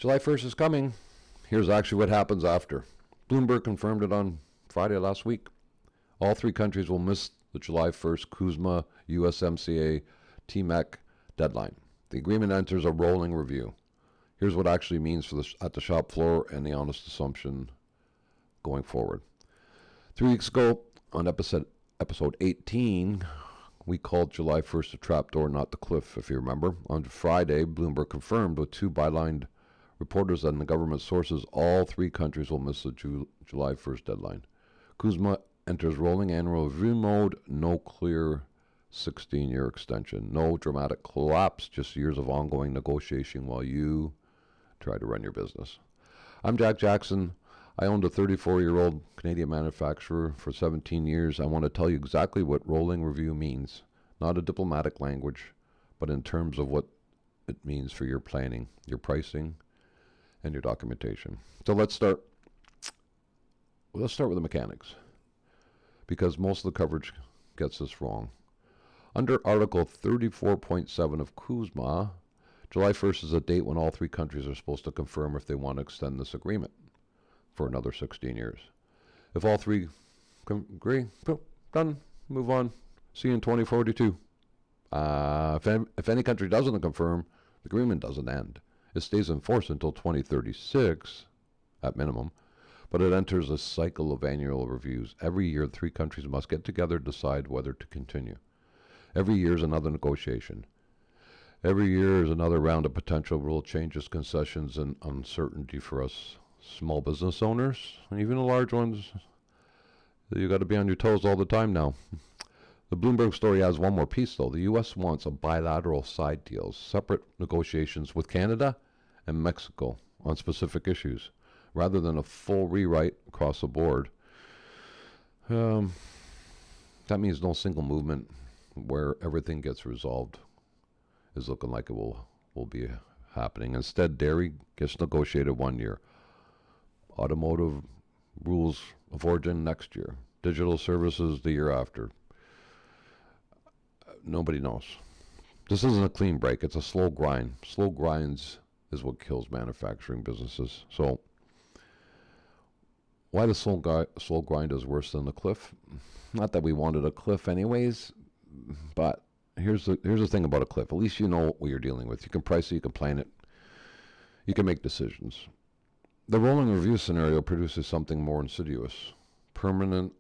July 1st is coming. Here's actually what happens after. Bloomberg confirmed it on Friday last week. All three countries will miss the July 1st CUSMA USMCA TMEC deadline. The agreement enters a rolling review. Here's what it actually means at the shop floor and the honest assumption going forward. 3 weeks ago, on episode 18, we called July 1st a trapdoor, not the cliff, if you remember. On Friday, Bloomberg confirmed with two bylined reporters and the government sources all three countries will miss the July 1st deadline. CUSMA enters rolling annual review mode, no clear 16-year extension, no dramatic collapse, just years of ongoing negotiation while you try to run your business. I'm Jack Jackson. I owned a 34-year-old Canadian manufacturer for 17 years. I want to tell you exactly what rolling review means, not a diplomatic language, but in terms of what it means for your planning, your pricing, and your documentation. So let's start with the mechanics, because most of the coverage gets this wrong. Under Article 34.7 of CUSMA, July 1st is a date when all three countries are supposed to confirm if they want to extend this agreement for another 16 years. If all three agree, done, move on, see you in 2042. If any country doesn't confirm, the agreement doesn't end. It stays in force until 2036, at minimum, but it enters a cycle of annual reviews. Every year, the three countries must get together to decide whether to continue. Every year is another negotiation. Every year is another round of potential rule changes, concessions, and uncertainty for us small business owners, and even the large ones. You got to be on your toes all the time now. The Bloomberg story has one more piece, though. The U.S. wants a bilateral side deals, separate negotiations with Canada and Mexico on specific issues, rather than a full rewrite across the board. That means no single movement where everything gets resolved is looking like it will be happening. Instead, dairy gets negotiated 1 year. Automotive rules of origin next year. Digital services the year after. Nobody knows. This isn't a clean break. It's a slow grind. Slow grinds is what kills manufacturing businesses. So why the slow grind is worse than the cliff? Not that we wanted a cliff anyways, but here's the thing about a cliff. At least you know what you're dealing with. You can price it, you can plan it, you can make decisions. The rolling review scenario produces something more insidious, permanent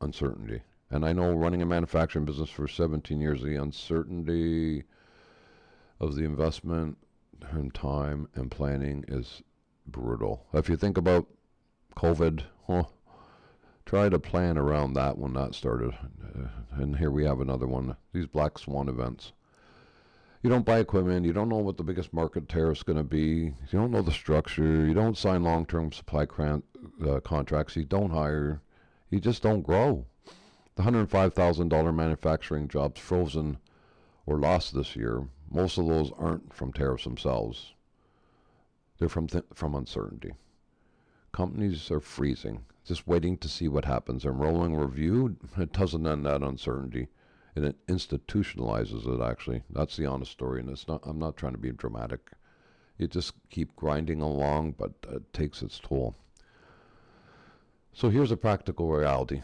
uncertainty. And I know running a manufacturing business for 17 years, the uncertainty of the investment and time and planning is brutal. If you think about COVID, try to plan around that when that started. And here we have another one, these black swan events. You don't buy equipment, you don't know what the biggest market tariff's going to be, you don't know the structure, you don't sign long-term supply contracts, you don't hire, you just don't grow. The $105,000 manufacturing jobs frozen or lost this year, most of those aren't from tariffs themselves. They're from uncertainty. Companies are freezing, just waiting to see what happens. And rolling review, it doesn't end that uncertainty. It institutionalizes it, actually. That's the honest story, and I'm not trying to be dramatic. You just keep grinding along, but it takes its toll. So here's a practical reality.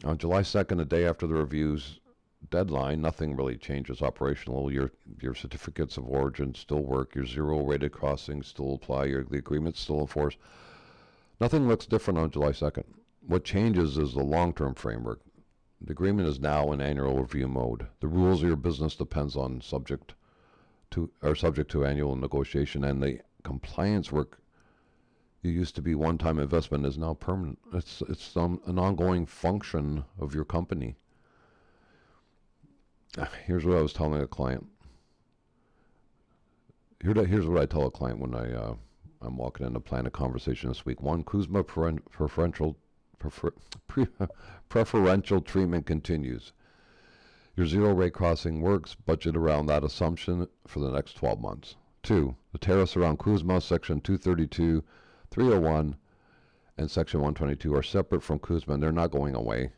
On July 2nd, a day after the review's deadline, nothing really changes operational. Your certificates of origin still work. Your zero-rated crossings still apply. The agreement's still in force. Nothing looks different on July 2nd. What changes is the long-term framework. The agreement is now in annual review mode. The rules of your business depends on subject to annual negotiation, and the compliance work you used to be one-time investment is now permanent. It's an ongoing function of your company. Here's what I was telling a client. Here's what I tell a client when I'm walking in to plan a conversation this week. One, CUSMA preferential treatment continues. Your zero rate crossing works. Budget around that assumption for the next 12 months. 2, the tariffs around CUSMA, Section 232, 301, and Section 122 are separate from CUSMA, and they're not going away.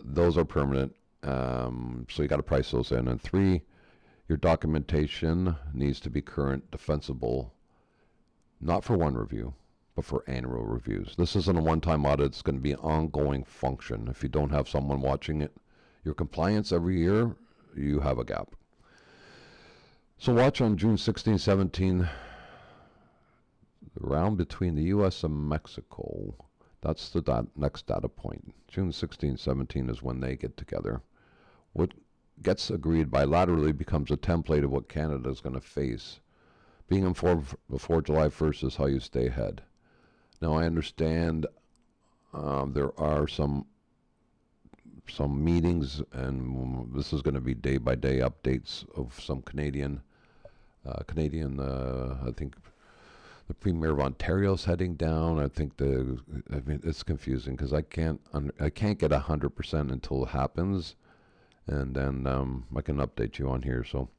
Those are permanent, so you got to price those in. And 3, your documentation needs to be current, defensible, not for one review, but for annual reviews. This isn't a one-time audit. It's going to be an ongoing function. If you don't have someone watching it, your compliance every year, you have a gap. So watch on June 16, 17, the round between the U.S. and Mexico. That's the next data point. June 16, 17 is when they get together. What gets agreed bilaterally becomes a template of what Canada is going to face. Being informed before July 1st is how you stay ahead. Now, I understand there are some meetings, and this is going to be day-by-day updates of some Canadian, I think the Premier of Ontario is heading down. I mean, it's confusing because I can't get 100% until it happens, and then I can update you on here. So,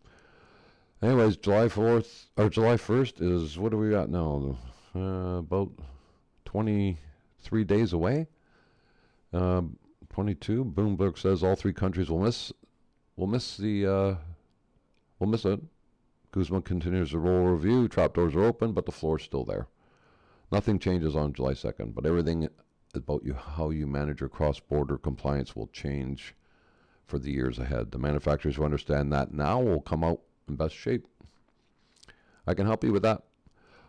anyways, July 1st is, what do we got now? About 23 days away. 22. Bloomberg says all three countries will miss it. CUSMA continues the roll review. Trapdoors are open, but the floor is still there. Nothing changes on July 2nd, but everything about how you manage your cross-border compliance will change for the years ahead. The manufacturers who understand that now will come out in best shape. I can help you with that.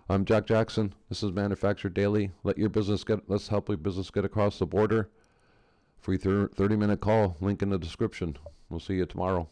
I'm Jack Jackson. This is Manufacturer Daily. Let's help your business get across the border. Free 30-minute call. Link in the description. We'll see you tomorrow.